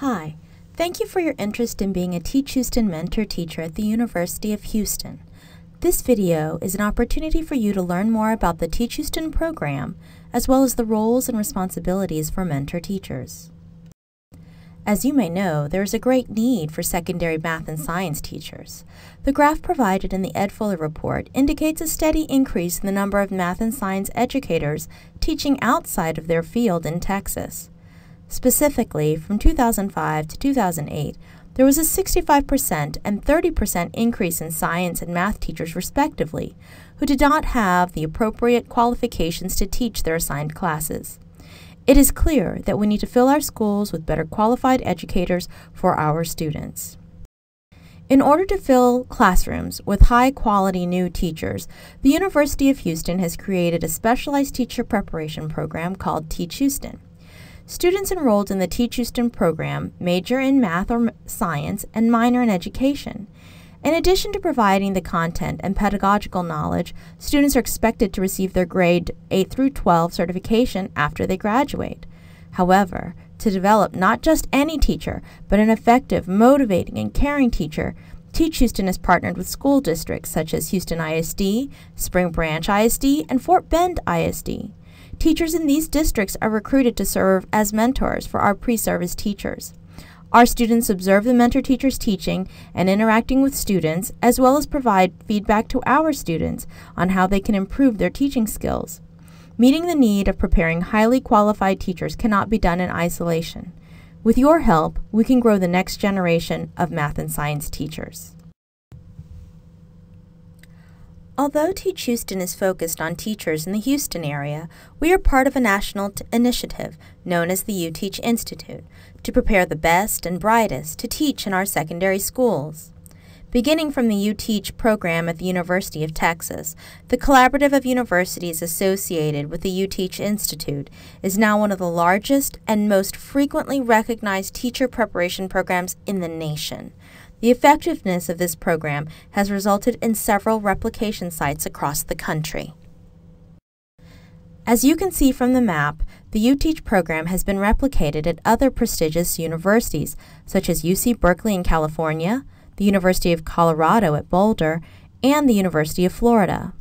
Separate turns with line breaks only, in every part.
Hi, thank you for your interest in being a Teach Houston mentor teacher at the University of Houston. This video is an opportunity for you to learn more about the Teach Houston program, as well as the roles and responsibilities for mentor teachers. As you may know, there is a great need for secondary math and science teachers. The graph provided in the Ed Fuller report indicates a steady increase in the number of math and science educators teaching outside of their field in Texas. Specifically, from 2005 to 2008, there was a 65% and 30% increase in science and math teachers respectively, who did not have the appropriate qualifications to teach their assigned classes. It is clear that we need to fill our schools with better qualified educators for our students. In order to fill classrooms with high-quality new teachers, the University of Houston has created a specialized teacher preparation program called Teach Houston. Students enrolled in the Teach Houston program major in math or science and minor in education. In addition to providing the content and pedagogical knowledge, students are expected to receive their grade 8 through 12 certification after they graduate. However, to develop not just any teacher, but an effective, motivating, and caring teacher, Teach Houston has partnered with school districts such as Houston ISD, Spring Branch ISD, and Fort Bend ISD. Teachers in these districts are recruited to serve as mentors for our pre-service teachers. Our students observe the mentor teachers teaching and interacting with students, as well as provide feedback to our students on how they can improve their teaching skills. Meeting the need of preparing highly qualified teachers cannot be done in isolation. With your help, we can grow the next generation of math and science teachers. Although Teach Houston is focused on teachers in the Houston area, we are part of a national initiative known as the UTeach Institute to prepare the best and brightest to teach in our secondary schools. Beginning from the UTeach program at the University of Texas, the collaborative of universities associated with the UTeach Institute is now one of the largest and most frequently recognized teacher preparation programs in the nation. The effectiveness of this program has resulted in several replication sites across the country. As you can see from the map, the UTeach program has been replicated at other prestigious universities, such as UC Berkeley in California, the University of Colorado at Boulder, and the University of Florida.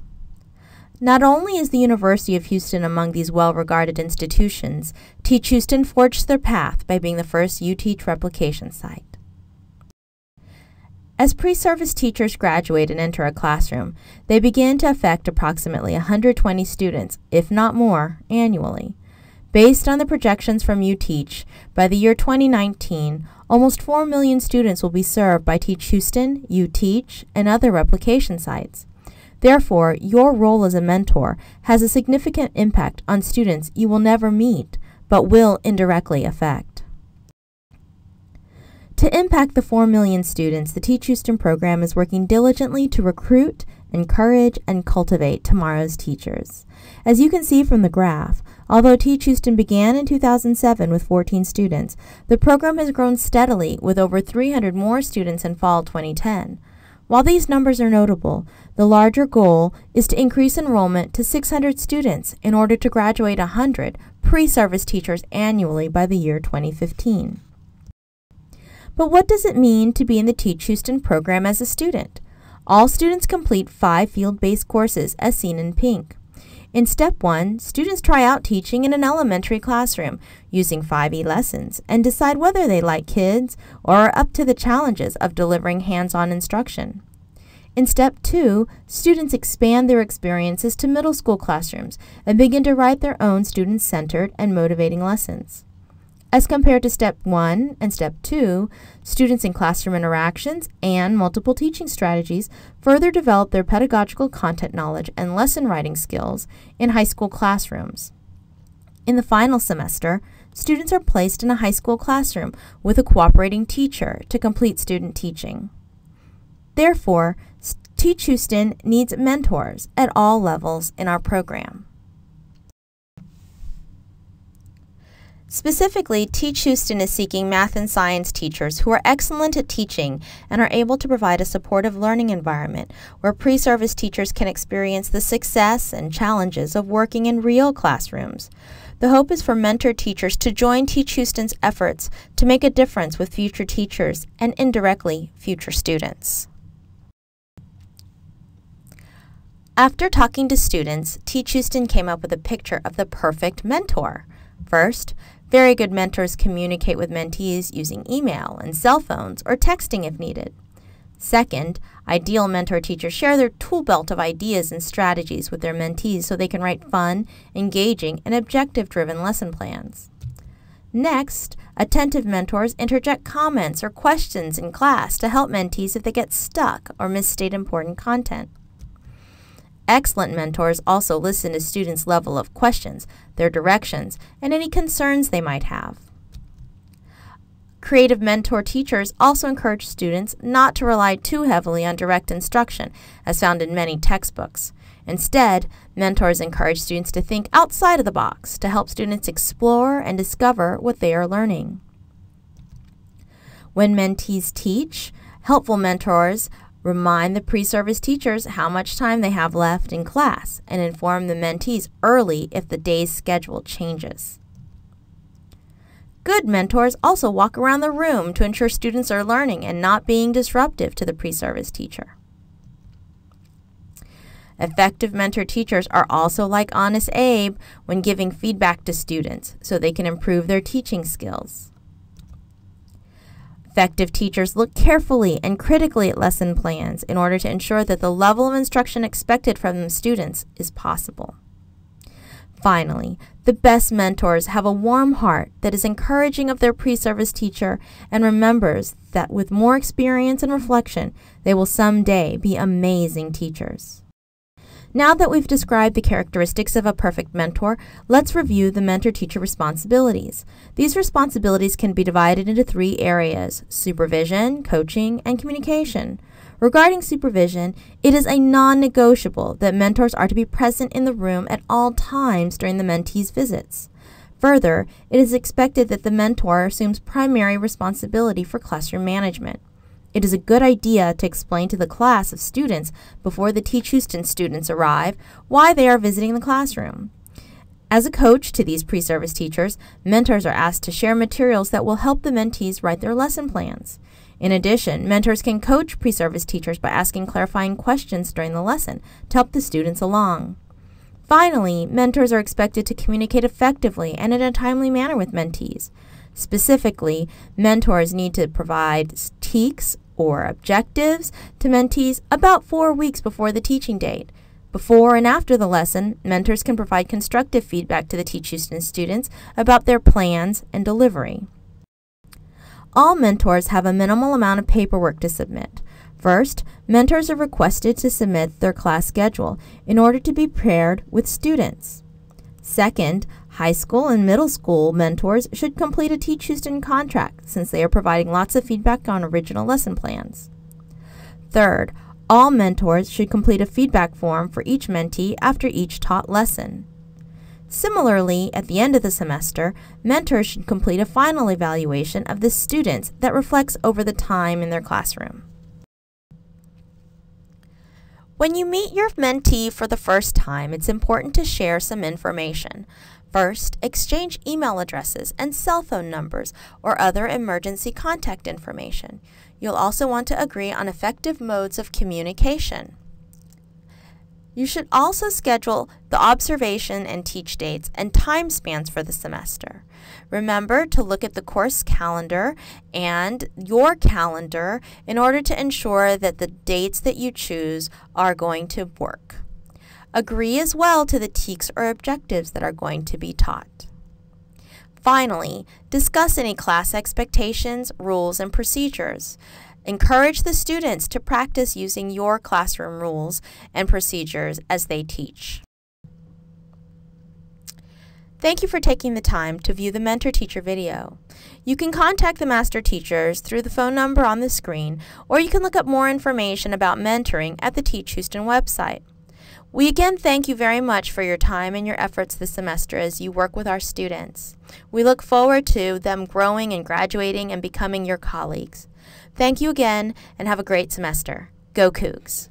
Not only is the University of Houston among these well-regarded institutions, Teach Houston forged their path by being the first UTeach replication site. As pre-service teachers graduate and enter a classroom, they begin to affect approximately 120 students, if not more, annually. Based on the projections from UTeach, by the year 2019, almost 4 million students will be served by Teach Houston, UTeach, and other replication sites. Therefore, your role as a mentor has a significant impact on students you will never meet, but will indirectly affect. To impact the 4 million students, the Teach Houston program is working diligently to recruit, encourage, and cultivate tomorrow's teachers. As you can see from the graph, although Teach Houston began in 2007 with 14 students, the program has grown steadily with over 300 more students in fall 2010. While these numbers are notable, the larger goal is to increase enrollment to 600 students in order to graduate 100 pre-service teachers annually by the year 2015. But what does it mean to be in the Teach Houston program as a student? All students complete 5 field-based courses as seen in pink. In Step 1, students try out teaching in an elementary classroom using 5E lessons and decide whether they like kids or are up to the challenges of delivering hands-on instruction. In Step 2, students expand their experiences to middle school classrooms and begin to write their own student-centered and motivating lessons. As compared to Step 1 and Step 2, students in classroom interactions and multiple teaching strategies further develop their pedagogical content knowledge and lesson writing skills in high school classrooms. In the final semester, students are placed in a high school classroom with a cooperating teacher to complete student teaching. Therefore, Teach Houston needs mentors at all levels in our program. Specifically, Teach Houston is seeking math and science teachers who are excellent at teaching and are able to provide a supportive learning environment where pre-service teachers can experience the success and challenges of working in real classrooms. The hope is for mentor teachers to join Teach Houston's efforts to make a difference with future teachers and indirectly future students. After talking to students, Teach Houston came up with a picture of the perfect mentor. First, very good mentors communicate with mentees using email and cell phones or texting if needed. Second, ideal mentor teachers share their tool belt of ideas and strategies with their mentees so they can write fun, engaging, and objective-driven lesson plans. Next, attentive mentors interject comments or questions in class to help mentees if they get stuck or misstate important content. Excellent mentors also listen to students' level of questions, their directions, and any concerns they might have. Creative mentor teachers also encourage students not to rely too heavily on direct instruction, as found in many textbooks. Instead, mentors encourage students to think outside of the box to help students explore and discover what they are learning. When mentees teach, helpful mentors remind the pre-service teachers how much time they have left in class and inform the mentees early if the day's schedule changes. Good mentors also walk around the room to ensure students are learning and not being disruptive to the pre-service teacher. Effective mentor teachers are also like Honest Abe when giving feedback to students so they can improve their teaching skills. Effective teachers look carefully and critically at lesson plans in order to ensure that the level of instruction expected from the students is possible. Finally, the best mentors have a warm heart that is encouraging of their pre-service teacher and remembers that with more experience and reflection, they will someday be amazing teachers. Now that we've described the characteristics of a perfect mentor, let's review the mentor-teacher responsibilities. These responsibilities can be divided into 3 areas: supervision, coaching, and communication. Regarding supervision, it is a non-negotiable that mentors are to be present in the room at all times during the mentee's visits. Further, it is expected that the mentor assumes primary responsibility for classroom management. It is a good idea to explain to the class of students before the Teach Houston students arrive why they are visiting the classroom. As a coach to these pre-service teachers, mentors are asked to share materials that will help the mentees write their lesson plans. In addition, mentors can coach pre-service teachers by asking clarifying questions during the lesson to help the students along. Finally, mentors are expected to communicate effectively and in a timely manner with mentees. Specifically, mentors need to provide TEKs or objectives to mentees about 4 weeks before the teaching date. Before and after the lesson, mentors can provide constructive feedback to the Teach Houston students about their plans and delivery. All mentors have a minimal amount of paperwork to submit. First, mentors are requested to submit their class schedule in order to be paired with students. Second, high school and middle school mentors should complete a Teach Houston contract since they are providing lots of feedback on original lesson plans. Third, all mentors should complete a feedback form for each mentee after each taught lesson. Similarly, at the end of the semester, mentors should complete a final evaluation of the students that reflects over the time in their classroom. When you meet your mentee for the first time, it's important to share some information. First, exchange email addresses and cell phone numbers or other emergency contact information. You'll also want to agree on effective modes of communication. You should also schedule the observation and teach dates and time spans for the semester. Remember to look at the course calendar and your calendar in order to ensure that the dates that you choose are going to work. Agree as well to the TEKs or objectives that are going to be taught. Finally, discuss any class expectations, rules, and procedures. Encourage the students to practice using your classroom rules and procedures as they teach. Thank you for taking the time to view the Mentor Teacher video. You can contact the master teachers through the phone number on the screen, or you can look up more information about mentoring at the Teach Houston website. We again thank you very much for your time and your efforts this semester as you work with our students. We look forward to them growing and graduating and becoming your colleagues. Thank you again and have a great semester. Go Cougs!